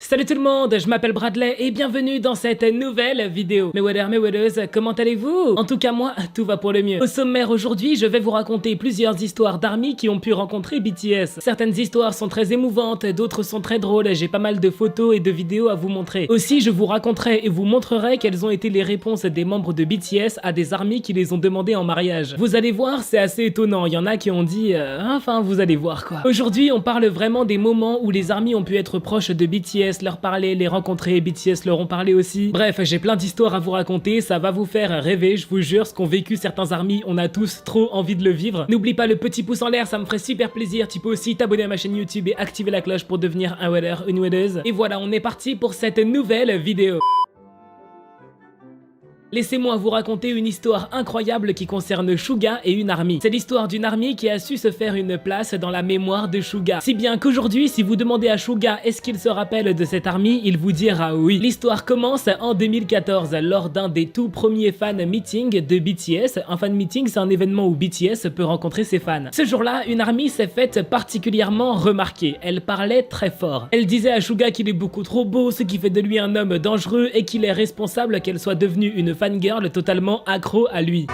Salut tout le monde, je m'appelle Bradley et bienvenue dans cette nouvelle vidéo. Mes waders, mes wadeuses, comment allez-vous? En tout cas moi, tout va pour le mieux. Au sommaire aujourd'hui, je vais vous raconter plusieurs histoires d'ARMY qui ont pu rencontrer BTS. Certaines histoires sont très émouvantes, d'autres sont très drôles, j'ai pas mal de photos et de vidéos à vous montrer. Aussi, je vous raconterai et vous montrerai quelles ont été les réponses des membres de BTS à des ARMY qui les ont demandé en mariage. Vous allez voir, c'est assez étonnant, il y en a qui ont dit enfin vous allez voir quoi. Aujourd'hui, on parle vraiment des moments où les ARMY ont pu être proches de BTS, leur parler, les rencontrer, BTS leur ont parlé aussi. Bref, j'ai plein d'histoires à vous raconter, ça va vous faire rêver, je vous jure, ce qu'ont vécu certains ARMY, on a tous trop envie de le vivre. N'oublie pas le petit pouce en l'air, ça me ferait super plaisir. Tu peux aussi t'abonner à ma chaîne YouTube et activer la cloche pour devenir un wader, une wadeuse. Et voilà, on est parti pour cette nouvelle vidéo. Laissez-moi vous raconter une histoire incroyable qui concerne Suga et une ARMY. C'est l'histoire d'une ARMY qui a su se faire une place dans la mémoire de Suga. Si bien qu'aujourd'hui, si vous demandez à Suga est-ce qu'il se rappelle de cette ARMY, il vous dira oui. L'histoire commence en 2014 lors d'un des tout premiers fan meetings de BTS. Un fan meeting, c'est un événement où BTS peut rencontrer ses fans. Ce jour-là, une ARMY s'est faite particulièrement remarquer. Elle parlait très fort. Elle disait à Suga qu'il est beaucoup trop beau, ce qui fait de lui un homme dangereux et qu'il est responsable qu'elle soit devenue une fangirl totalement accro à lui.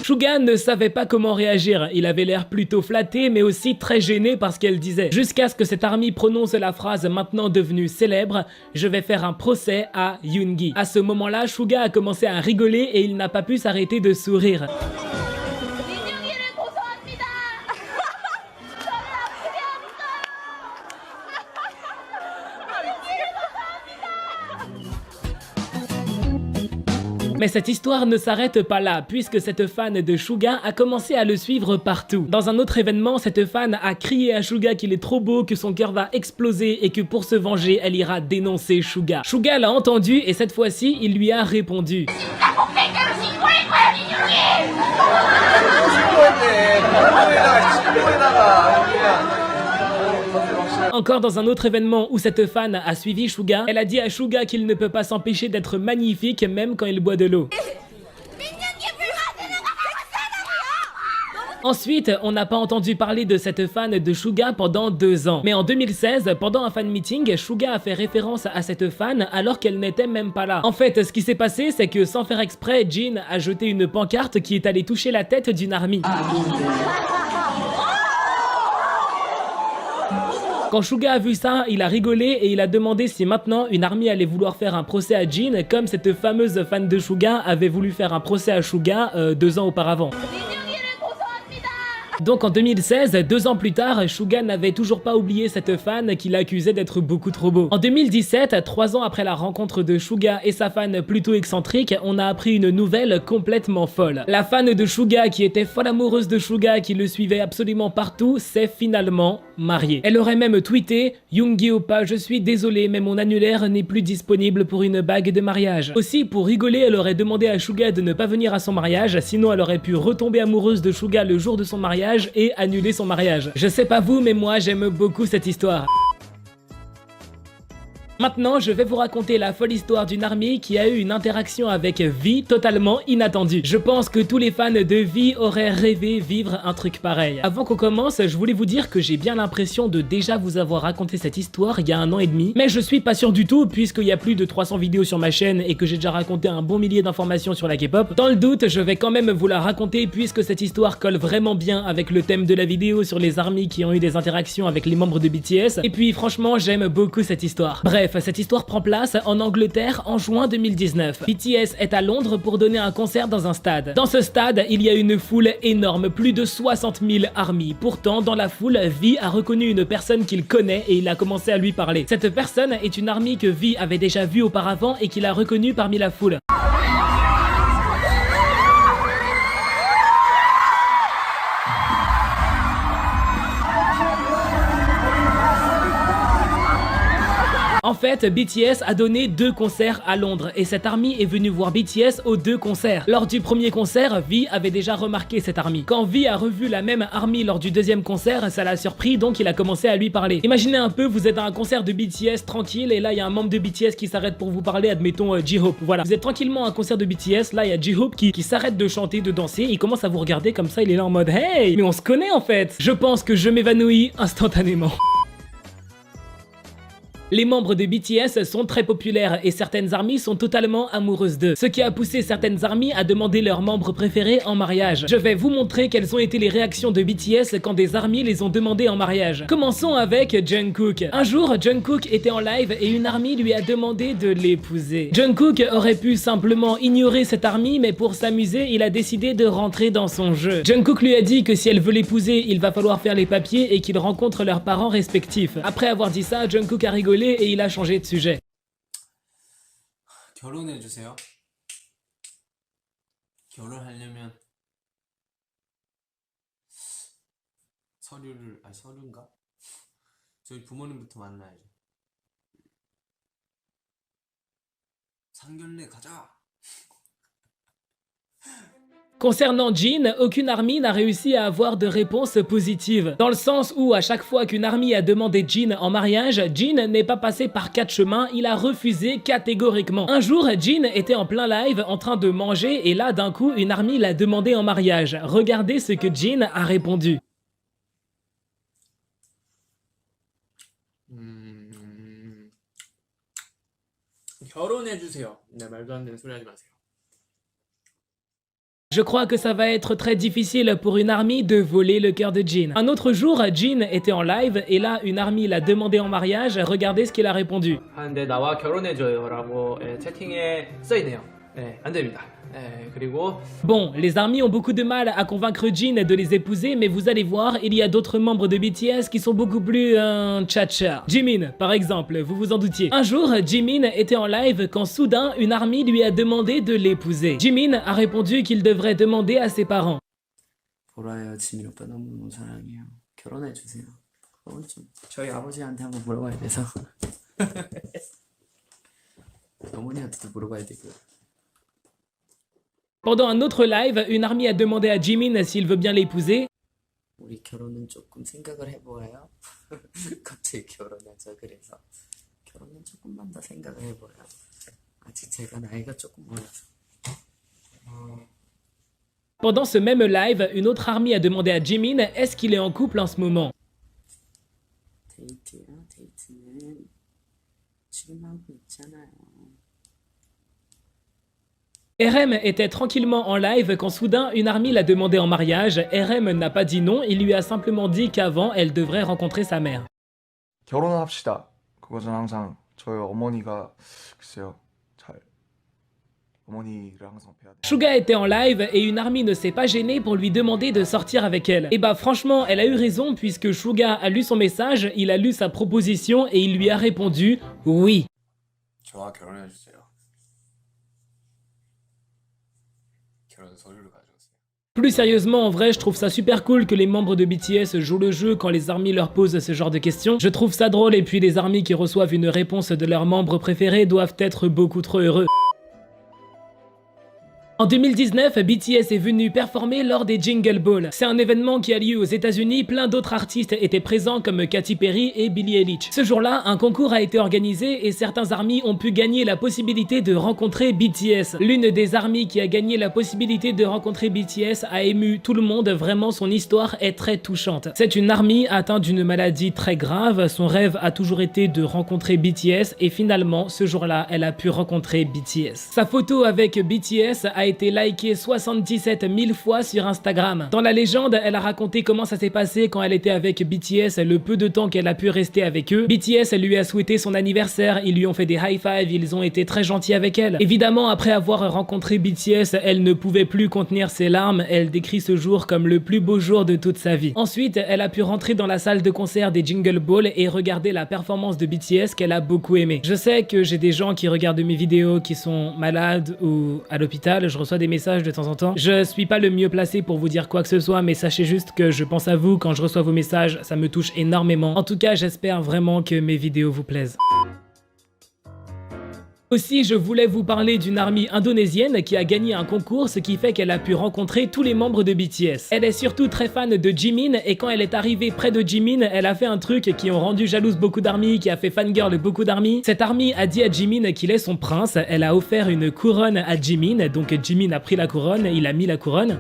Suga ne savait pas comment réagir, il avait l'air plutôt flatté mais aussi très gêné par ce qu'elle disait. Jusqu'à ce que cette ARMY prononce la phrase maintenant devenue célèbre « Je vais faire un procès à Yoongi ». À ce moment-là, Suga a commencé à rigoler et il n'a pas pu s'arrêter de sourire. Mais cette histoire ne s'arrête pas là, puisque cette fan de Suga a commencé à le suivre partout. Dans un autre événement, cette fan a crié à Suga qu'il est trop beau, que son cœur va exploser et que pour se venger, elle ira dénoncer Suga. Suga l'a entendu et cette fois-ci, il lui a répondu. Encore dans un autre événement où cette fan a suivi Suga, elle a dit à Suga qu'il ne peut pas s'empêcher d'être magnifique même quand il boit de l'eau. Ensuite, on n'a pas entendu parler de cette fan de Suga pendant 2 ans. Mais en 2016, pendant un fan meeting, Suga a fait référence à cette fan alors qu'elle n'était même pas là. En fait, ce qui s'est passé, c'est que sans faire exprès, Jin a jeté une pancarte qui est allée toucher la tête d'une ARMY. Quand Suga a vu ça, il a rigolé et il a demandé si maintenant une ARMY allait vouloir faire un procès à Jin comme cette fameuse fan de Suga avait voulu faire un procès à Suga 2 ans auparavant. Donc en 2016, 2 ans plus tard, Suga n'avait toujours pas oublié cette fan qui l'accusait d'être beaucoup trop beau. En 2017, 3 ans après la rencontre de Suga et sa fan plutôt excentrique, on a appris une nouvelle complètement folle. La fan de Suga qui était folle amoureuse de Suga, qui le suivait absolument partout, s'est finalement mariée. Elle aurait même tweeté « Yoongi oppa, je suis désolée, mais mon annulaire n'est plus disponible pour une bague de mariage ». Aussi, pour rigoler, elle aurait demandé à Suga de ne pas venir à son mariage, sinon elle aurait pu retomber amoureuse de Suga le jour de son mariage et annuler son mariage. Je sais pas vous, mais moi j'aime beaucoup cette histoire. Maintenant, je vais vous raconter la folle histoire d'une ARMY qui a eu une interaction avec V totalement inattendue. Je pense que tous les fans de V auraient rêvé vivre un truc pareil. Avant qu'on commence, je voulais vous dire que j'ai bien l'impression de déjà vous avoir raconté cette histoire il y a 1 an et demi, mais je suis pas sûr du tout puisqu'il y a plus de 300 vidéos sur ma chaîne et que j'ai déjà raconté un bon millier d'informations sur la K-pop. Dans le doute, je vais quand même vous la raconter puisque cette histoire colle vraiment bien avec le thème de la vidéo sur les ARMY qui ont eu des interactions avec les membres de BTS. Et puis franchement, j'aime beaucoup cette histoire. Bref, cette histoire prend place en Angleterre en juin 2019. BTS est à Londres pour donner un concert dans un stade. Dans ce stade, il y a une foule énorme, plus de 60 000 ARMY. Pourtant, dans la foule, V a reconnu une personne qu'il connaît et il a commencé à lui parler. Cette personne est une ARMY que V avait déjà vue auparavant et qu'il a reconnue parmi la foule. En fait, BTS a donné 2 concerts à Londres et cette ARMY est venue voir BTS aux 2 concerts. Lors du premier concert, V avait déjà remarqué cette ARMY. Quand V a revu la même ARMY lors du deuxième concert, ça l'a surpris donc il a commencé à lui parler. Imaginez un peu, vous êtes à un concert de BTS tranquille et là il y a un membre de BTS qui s'arrête pour vous parler, admettons J-Hope. Voilà, vous êtes tranquillement à un concert de BTS, là il y a J-Hope qui s'arrête de chanter, de danser, il commence à vous regarder comme ça, il est là en mode hey, mais on se connaît en fait. Je pense que je m'évanouis instantanément. Les membres de BTS sont très populaires et certaines ARMY sont totalement amoureuses d'eux. Ce qui a poussé certaines ARMY à demander leurs membres préférés en mariage. Je vais vous montrer quelles ont été les réactions de BTS quand des ARMY les ont demandés en mariage. Commençons avec Jungkook. Un jour, Jungkook était en live et une ARMY lui a demandé de l'épouser. Jungkook aurait pu simplement ignorer cette ARMY, mais pour s'amuser, il a décidé de rentrer dans son jeu. Jungkook lui a dit que si elle veut l'épouser, il va falloir faire les papiers et qu'ils rencontrent leurs parents respectifs. Après avoir dit ça, Jungkook a rigolé et il a changé de sujet. 결혼해주세요. 결혼하려면 서류인가? 저희 부모님부터 만나야죠. 상견례 가자. Concernant Jin, aucune ARMY n'a réussi à avoir de réponse positive. Dans le sens où à chaque fois qu'une ARMY a demandé Jin en mariage, Jin n'est pas passé par 4 chemins, il a refusé catégoriquement. Un jour, Jin était en plein live en train de manger et là d'un coup une ARMY l'a demandé en mariage. Regardez ce que Jin a répondu. 결혼해주세요. 네, 말도 안 되는 소리 하지 마세요. Je crois que ça va être très difficile pour une ARMY de voler le cœur de Jin. Un autre jour, Jin était en live et là, une ARMY l'a demandé en mariage. Regardez ce qu'il a répondu. 하는데 나와 결혼해줘요라고 채팅에 써있네요. 네, 안 됩니다. 그리고 Bon, les ARMY ont beaucoup de mal à convaincre Jin de les épouser, mais vous allez voir, il y a d'autres membres de BTS qui sont beaucoup plus tchatcha. Jimin, par exemple, vous vous en doutiez. Un jour, Jimin était en live quand soudain, une ARMY lui a demandé de l'épouser. Jimin a répondu qu'il devrait demander à ses parents. 보라요, 지민 오빠 너무 사랑해요. 결혼해주세요. 좀 저희 아버지한테 한번 물어봐야 돼서. 어머니한테도 물어봐야 되고요. Pendant un autre live, une ARMY a demandé à Jimin s'il veut bien l'épouser. 우리 결혼은 조금 생각을 해보아요. 갑자기 결혼하자 그래서 결혼은 조금만 더 생각을 해보아요. 아직 제가 나이가 조금 어려서. Pendant ce même live, une autre ARMY a demandé à Jimin est-ce qu'il est en couple en ce moment. 데이트요? 데이트는 지금 하고 있잖아요. RM était tranquillement en live quand soudain une ARMY l'a demandé en mariage. RM n'a pas dit non, il lui a simplement dit qu'avant elle devrait rencontrer sa mère. 결혼합시다. 그것은 항상 저희 어머니가 글쎄요. 어머니를 항상 뵈야 돼. Suga était en live et une ARMY ne s'est pas gênée pour lui demander de sortir avec elle. Et bah franchement, elle a eu raison puisque Suga a lu son message, il a lu sa proposition et il lui a répondu oui. 저와 결혼해주세요. 결혼 서류를 가져오세요. Plus sérieusement, en vrai, je trouve ça super cool que les membres de BTS jouent le jeu quand les ARMY leur posent ce genre de questions. Je trouve ça drôle et puis les ARMY qui reçoivent une réponse de leurs membres préférés doivent être beaucoup trop heureux. En 2019, BTS est venu performer lors des Jingle Ball. C'est un événement qui a lieu aux États-Unis, plein d'autres artistes étaient présents comme Katy Perry et Billie Eilish. Ce jour-là, un concours a été organisé et certains ARMY ont pu gagner la possibilité de rencontrer BTS. L'une des ARMY qui a gagné la possibilité de rencontrer BTS a ému tout le monde, vraiment son histoire est très touchante. C'est une ARMY atteinte d'une maladie très grave, son rêve a toujours été de rencontrer BTS et finalement, ce jour-là, elle a pu rencontrer BTS. Sa photo avec BTS a été likée 77 000 fois sur Instagram. Dans la légende, elle a raconté comment ça s'est passé quand elle était avec BTS, le peu de temps qu'elle a pu rester avec eux. BTS lui a souhaité son anniversaire, ils lui ont fait des high five, ils ont été très gentils avec elle. Évidemment, après avoir rencontré BTS, elle ne pouvait plus contenir ses larmes, elle décrit ce jour comme le plus beau jour de toute sa vie. Ensuite, elle a pu rentrer dans la salle de concert des Jingle Ball et regarder la performance de BTS qu'elle a beaucoup aimé. Je sais que j'ai des gens qui regardent mes vidéos qui sont malades ou à l'hôpital, je reçois des messages de temps en temps. Je suis pas le mieux placé pour vous dire quoi que ce soit, mais sachez juste que je pense à vous quand je reçois vos messages, ça me touche énormément. En tout cas, j'espère vraiment que mes vidéos vous plaisent. Aussi, je voulais vous parler d'une army indonésienne qui a gagné un concours, ce qui fait qu'elle a pu rencontrer tous les membres de BTS. Elle est surtout très fan de Jimin et quand elle est arrivée près de Jimin, elle a fait un truc qui ont rendu jalouse beaucoup d'armies, qui a fait fangirl beaucoup d'armies. Cette army a dit à Jimin qu'il est son prince, elle a offert une couronne à Jimin, donc Jimin a pris la couronne, il a mis la couronne.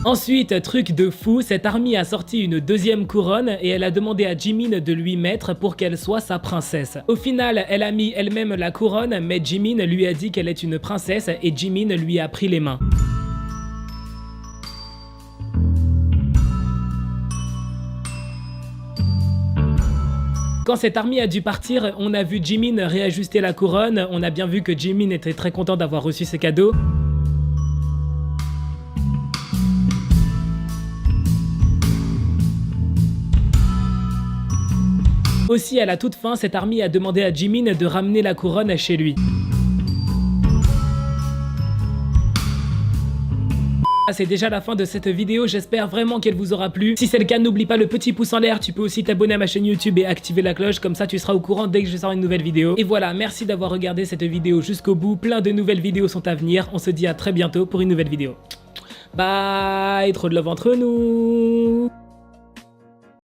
Ensuite, truc de fou, cette army a sorti une deuxième couronne et elle a demandé à Jimin de lui mettre pour qu'elle soit sa princesse. Au final, elle a mis elle-même la couronne, mais Jimin lui a dit qu'elle est une princesse et Jimin lui a pris les mains. Quand cette armée a dû partir, on a vu Jimin réajuster la couronne, on a bien vu que Jimin était très content d'avoir reçu ses cadeaux. Aussi, à la toute fin, cette armée a demandé à Jimin de ramener la couronne chez lui. C'est déjà la fin de cette vidéo, j'espère vraiment qu'elle vous aura plu. Si c'est le cas, n'oublie pas le petit pouce en l'air, tu peux aussi t'abonner à ma chaîne YouTube et activer la cloche, comme ça tu seras au courant dès que je sors une nouvelle vidéo. Et voilà, merci d'avoir regardé cette vidéo jusqu'au bout, plein de nouvelles vidéos sont à venir, on se dit à très bientôt pour une nouvelle vidéo. Bye, trop de love entre nous.